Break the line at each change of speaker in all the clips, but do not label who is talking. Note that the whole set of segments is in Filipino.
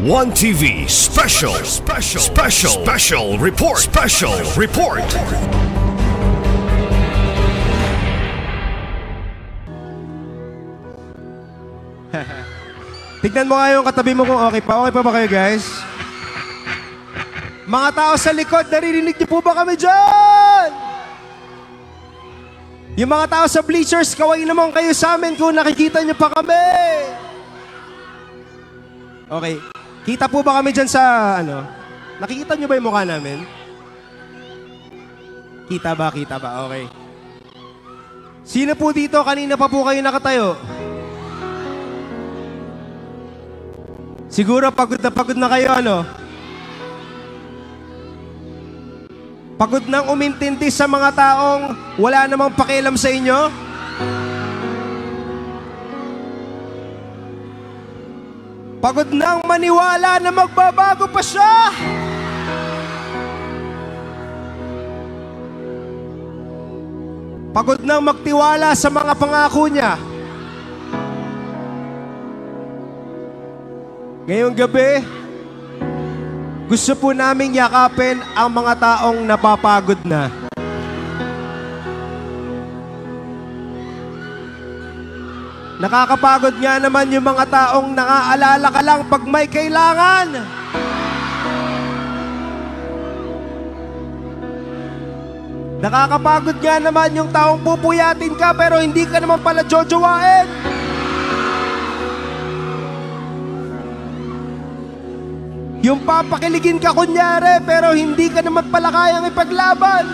One TV special report.
Tignan mo nga yung katabi mo kung okay pa. Okay pa ba kayo, guys? Mga tao sa likod, naririnig niyo po ba kami dyan? Yung mga tao sa bleachers, kaway naman kayo sa amin kung nakikita niyo pa kami. Okay. Kita po ba kami dyan sa, nakikita niyo ba yung mukha namin? Kita ba? Okay. Sino po dito? Kanina pa po kayo nakatayo? Siguro pagod na kayo, Pagod nang umintindi sa mga taong wala namang pakialam sa inyo? Pagod nang maniwala na magbabago pa siya? Pagod nang magtiwala sa mga pangako niya? Ngayong gabi, gusto po naming yakapin ang mga taong napapagod na. Nakakapagod nga naman yung mga taong nakaalala ka lang pag may kailangan. Nakakapagod nga naman yung taong pupuyatin ka pero hindi ka naman pala jojowain. Yung papakiligin ka kunyari, pero hindi ka naman pala kayang ipaglaban.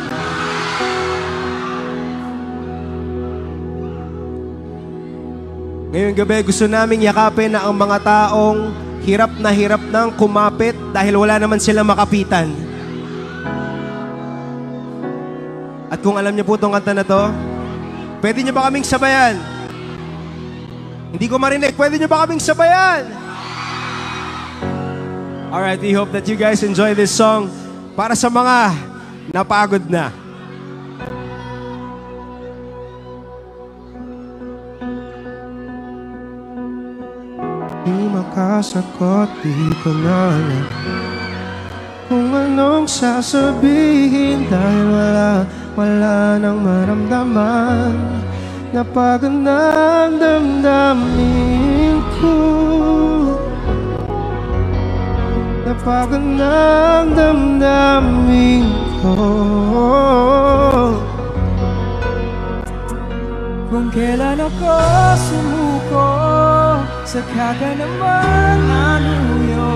Ngayong gabi, gusto naming yakapin na ang mga taong hirap nang kumapit dahil wala naman silang makapitan. At kung alam niyo po itong kanta na to, pwede niyo ba kaming sabayan? Hindi ko marinig, pwede niyo ba kaming sabayan? Alright, we hope that you guys enjoy this song para sa mga napagod na. Di makasagot, di ko na alam kung anong sasabihin dahil wala nang maramdaman. Napagod na ang damdamin ko. Napagod na ang damdamin ko.
Kung kailan ako sumuko, saka ka naman nanuyo.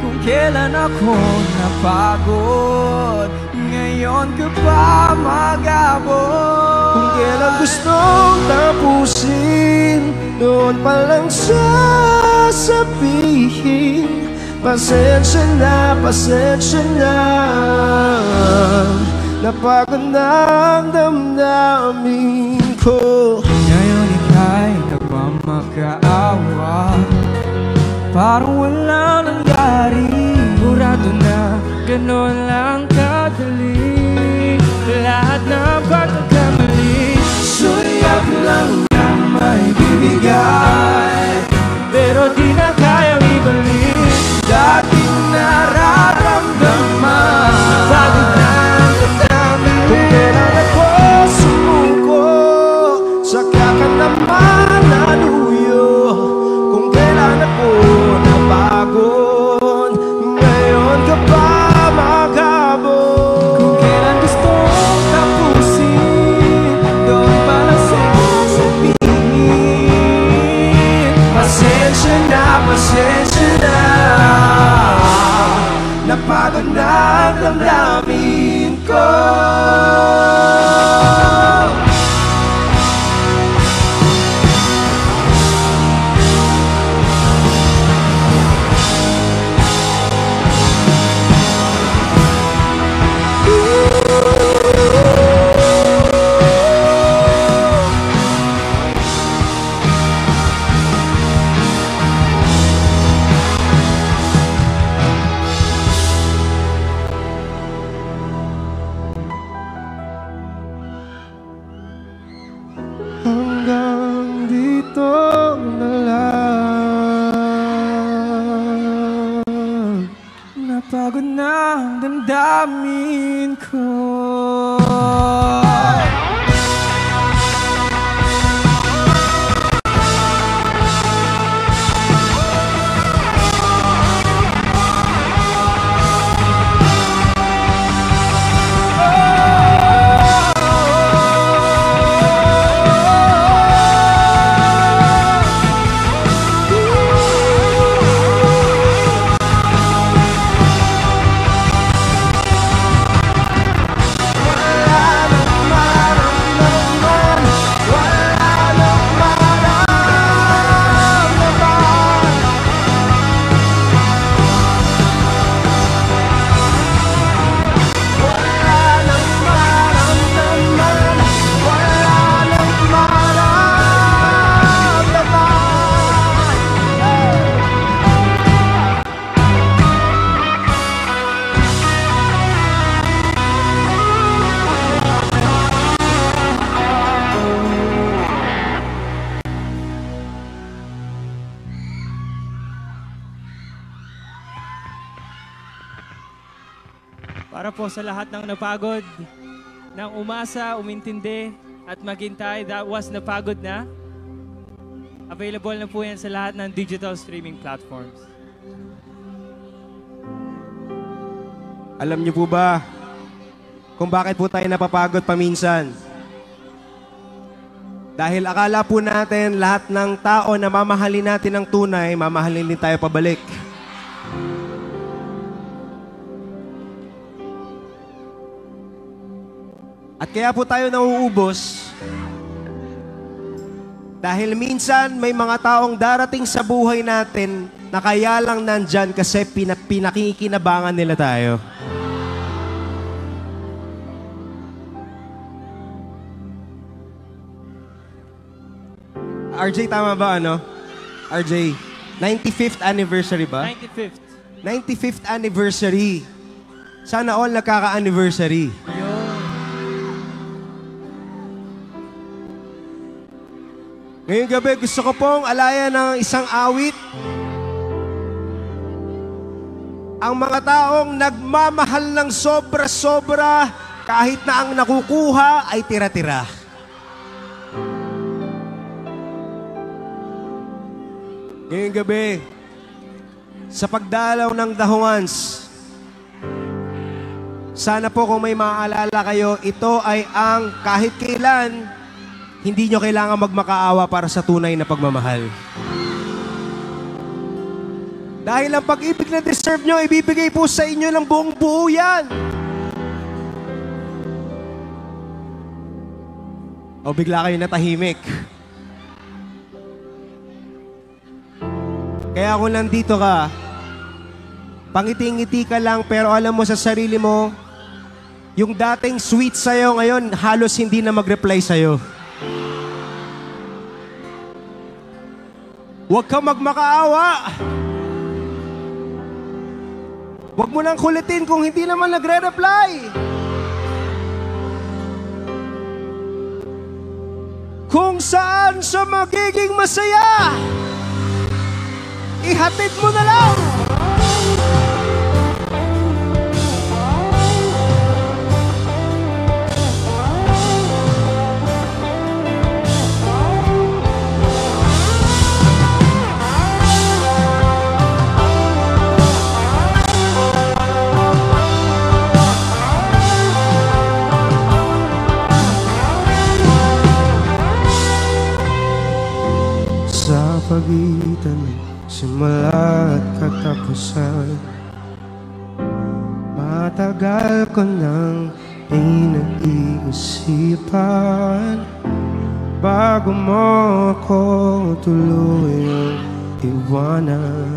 Kung kailan ako napagod, ngayon ka pa mag-abot.
Kung kailan gustong tapusin, noon pa lang sasabihin. Pasensya na, napagod na ang damdamin ko.
Ngayon ika'y nagmamakaawa, parang walang nangyari. Burado na, gano'n lang kadali, lahat na pagkakamali. Suyak lang na may bibigay, pero di na kayang ibalik. Dating nararamdaman, napagod na ang damdamin.
Kung kailan ako sumuko, saka ka naman naluyo. Kung kailan ako napagod, ngayon ka pa mag-abot.
Kung kailan gustong tapusin, doon pala sasabihin.
Pasensya na, napagod na ang damdamin ko.
damdamin ko.
Para po sa lahat ng napagod, ng umasa, umintindi, at maghintay, that was napagod na. Available na po yan sa lahat ng digital streaming platforms.
Alam niyo po ba kung bakit po tayo napapagod paminsan? Dahil akala po natin lahat ng tao na mamahalin natin ng tunay, mamahalin din tayo pabalik. At kaya po tayo nauubos dahil minsan may mga taong darating sa buhay natin na kaya lang nandyan kasi pinakikinabangan nila tayo. RJ, tama ba ano? RJ, 95th anniversary ba?
95th.
95th anniversary. Sana all nagkaka-anniversary. Ngayong gabi, gusto ko pong alayan ng isang awit. Ang mga taong nagmamahal ng sobra-sobra kahit na ang nakukuha ay tira-tira. Ngayong gabi, sa pagdalaw ng Dahungans, sana po kung may maaalala kayo, ito ay ang kahit kailan, hindi nyo kailangan magmakaawa para sa tunay na pagmamahal. Dahil ang pag-ibig na deserve nyo, ibibigay po sa inyo ng buong buo yan. O bigla kayo natahimik. Kaya kung nandito ka, pangiti-ngiti ka lang pero alam mo sa sarili mo, yung dating sweet sa'yo ngayon, halos hindi na mag-reply sa'yo. Huwag kang magmakaawa. Huwag mo nang kulitin kung hindi naman nagre-reply. Kung saan sa magiging masaya, ihatid mo na lang. Sa pagitan ng simula at katapusan, matagal ko nang pinag-iisipan bago mo ako tuluyang iwanan.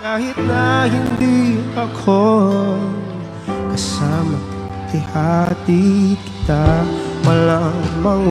Kahit na hindi ako kasama, ihati kita, walang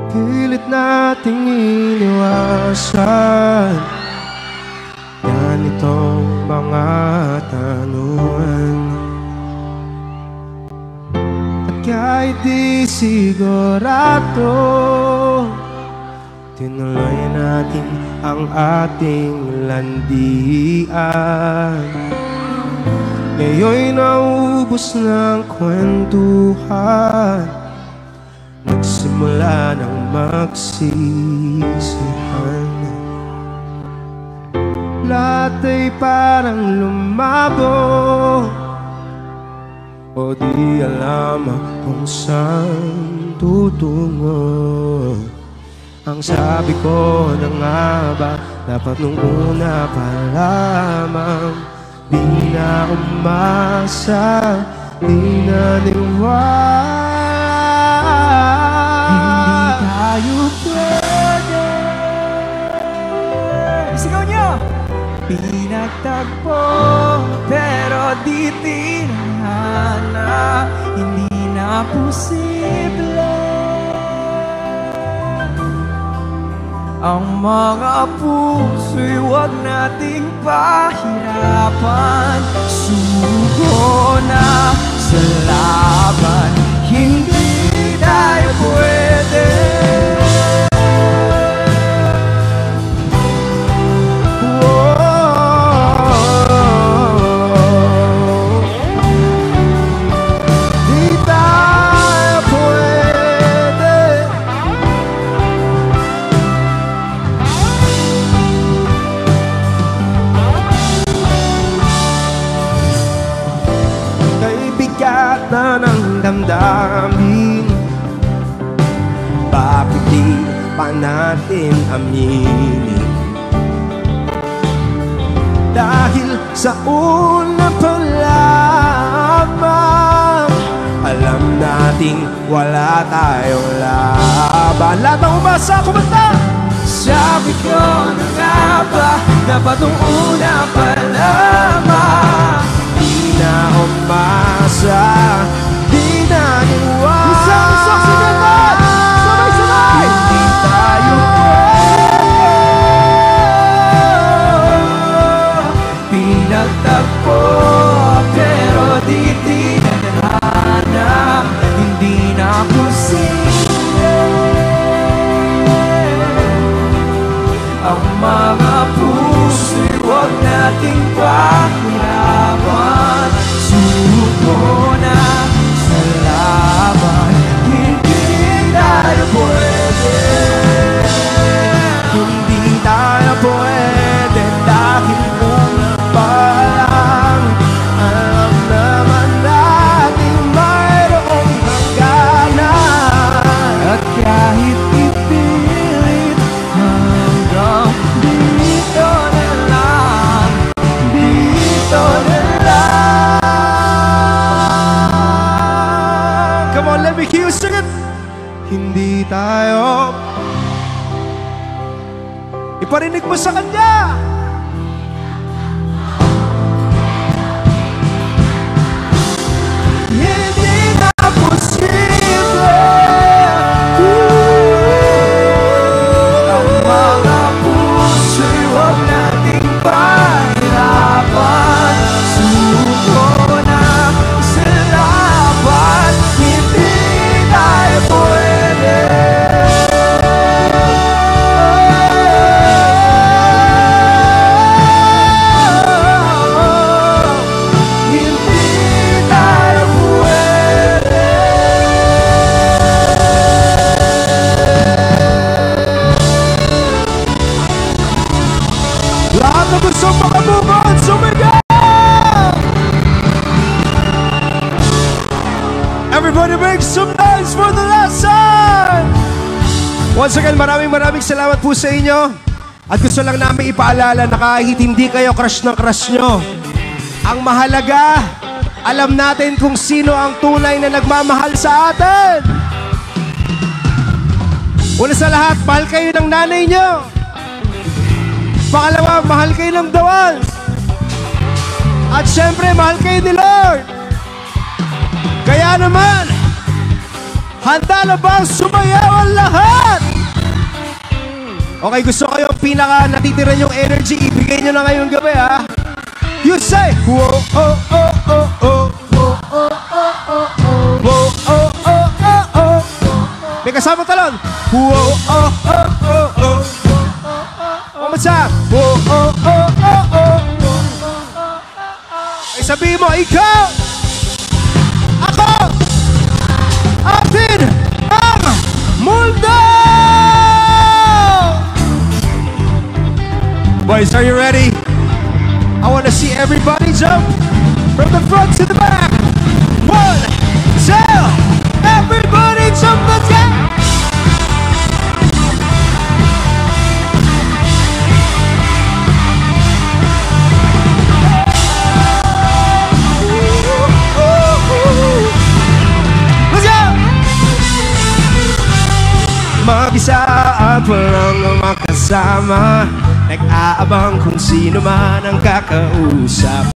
pilit nating iniwasan ganitong mga tanungan. At kahit di sigurado, tinuloy natin ang ating landian. Ngayon'y naubos ng kwentuhan, nagsimula ng magsisihan. Lahat ay parang lumabo, o di alam kung saan tutungo. Ang sabi ko na nga ba, dapat nung una pa lamang, di na umasa, di na niwala.
Hindi tayo pwede. Sigaw niyo! Pinagtagpo pero di tinahana, hindi na posible. Ang mga puso'y huwag nating pahirapan. Sugo na sa laban, hindi tayo pwede.
Na ng damdamin, bakit di pa natin aminin? Dahil sa una pa lamang, alam nating wala tayong laban. Lahat ng umasa, kumanta!
Sabi ko na nga ba, dapat nung una pa lamang,
di na umasa, di na niwala.
Sabay-sabay! Hindi tayo pinagtagpo pero di tinadhana, hindi na posible. Ang mga puso'y huwag nating pahirapan. Suko na sa laban, hindi tayo pwede.
Hindi tayo pwede dahil una pa lang, alam naman natin mayroong hangganan.
At kahit
hindi tayo. Iparinig mo sa kanya.
Hindi na posible ang mga puso'y huwag nating pahirapan. Suko na sa laban, hindi tayo pwede. Hindi tayo pwede.
Lahat na gusto makabubuan, sumigaw! Everybody make some noise for the last time! Once again, maraming salamat po sa inyo. At gusto lang namin ipaalala na kahit hindi kayo crush ng crush nyo, ang mahalaga, alam natin kung sino ang tunay na nagmamahal sa atin. Una sa lahat, mahal kayo ng nanay nyo. Pangalawa, mahal kayo ng The Ones. At syempre, mahal kayo ni Lord. Kaya naman, handa na ba sumayaw ang lahat? Okay, gusto ko yung pinaka natitira yung energy, ibigay nyo na ngayong gabi, ha? You say, whoa, oh, oh, oh, oh. Whoa, oh, oh, oh, oh. Whoa, oh, oh, oh, oh. May kasama talon. Whoa, oh, oh, oh, oh. One more time. Whoa, oh, oh, oh, oh. Ay, sabihin mo, ikaw, ako, atin ang mundo! Boys, are you ready? I want to see everybody jump from the front to the back. 1, 2, everybody jump the deck. Let's go! Mag-isa at walang makasama, nag-aabang kung sino man ang kakausap.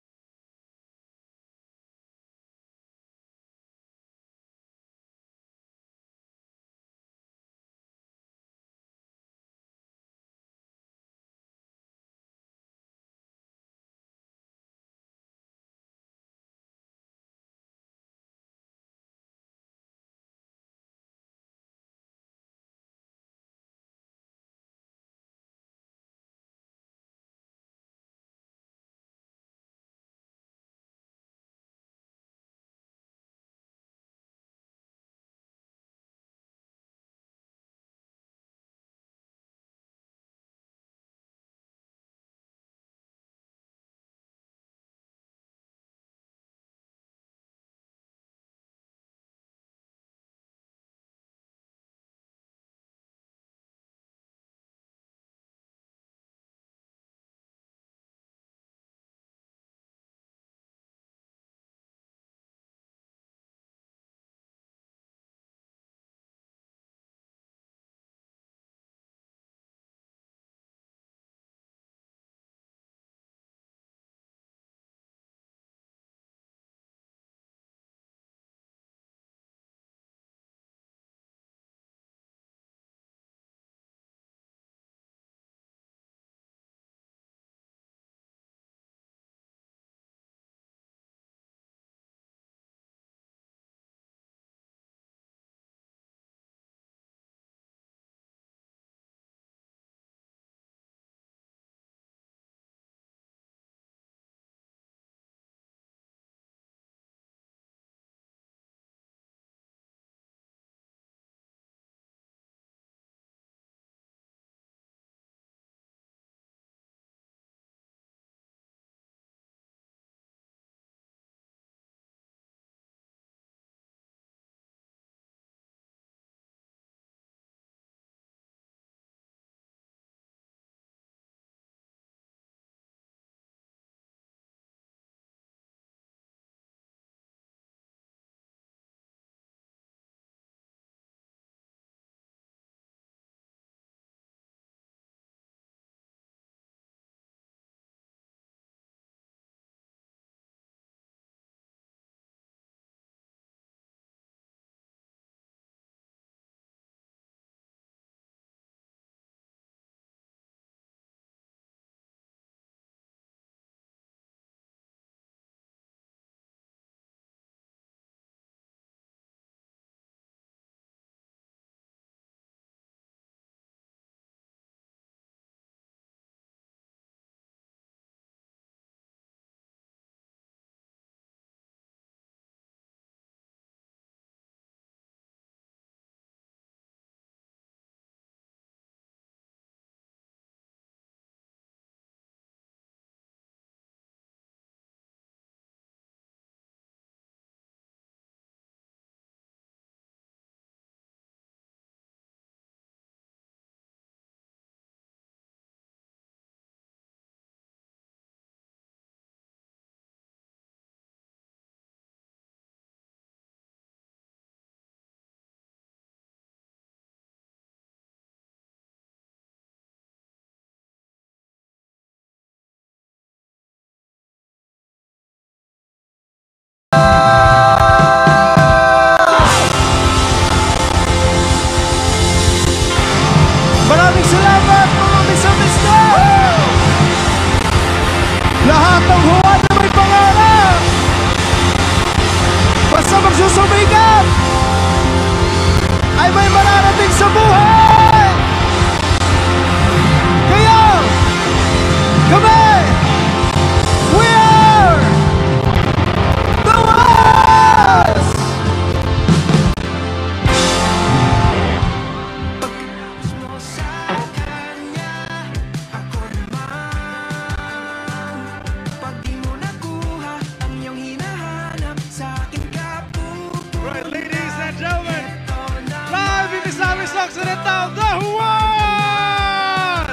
Occidental, the Juans!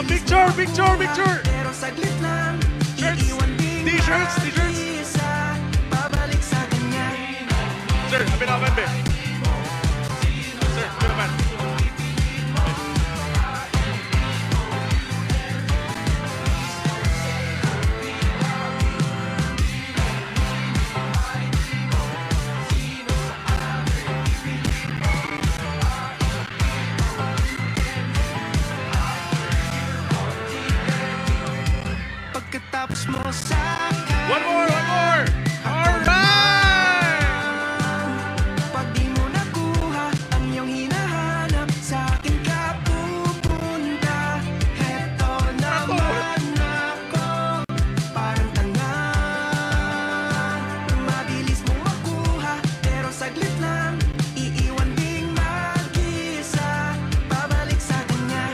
Picture, picture, picture! Shirts, t-shirts, t-shirts. Sir, sabi naman, be. Sir, sabi naman. One more, one more! Alright!
Pag di mo nakuha ang iyong hinahanap, sa akin ka pupunta. Heto naman ako, parang tanga. Mabilis mong makuha, pero saglit lang. Iiwan ding mag-isa, babalik sa kanya.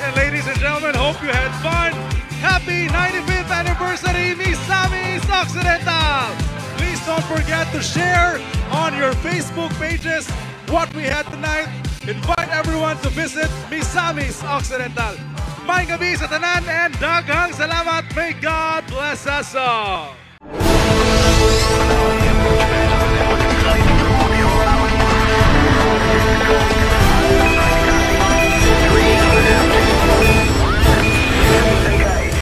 And ladies and gentlemen, hope you had fun. Happy 95th anniversary, Misamis Occidental! Please don't forget to share on your Facebook pages what we had tonight. Invite everyone to visit Misamis Occidental. Maayong gabi sa tanan and daghang salamat. May God bless us all.